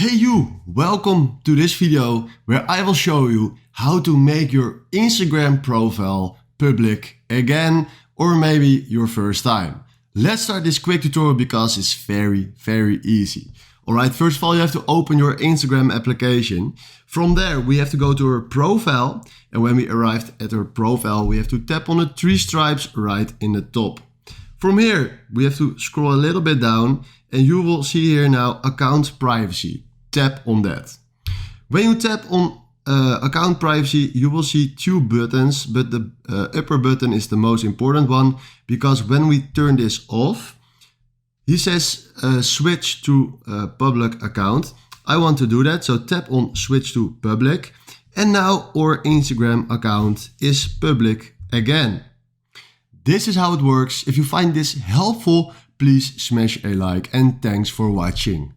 Hey you, welcome to this video where I will show you how to make your Instagram profile public again, or maybe your first time. Let's start this quick tutorial because it's very easy. Alright, first of all you have to open your Instagram application. From there we have to go to our profile, and when we arrived at our profile we have to tap on the three stripes right in the top. From here we have to scroll a little bit down and you will see here now account privacy. Tap on that. When you tap on account privacy, you will see two buttons, but the upper button is the most important one, because when we turn this off, he says switch to public account. I want to do that, so tap on switch to public, and now our Instagram account is public again. This is how it works. If you find this helpful, please smash a like, and thanks for watching.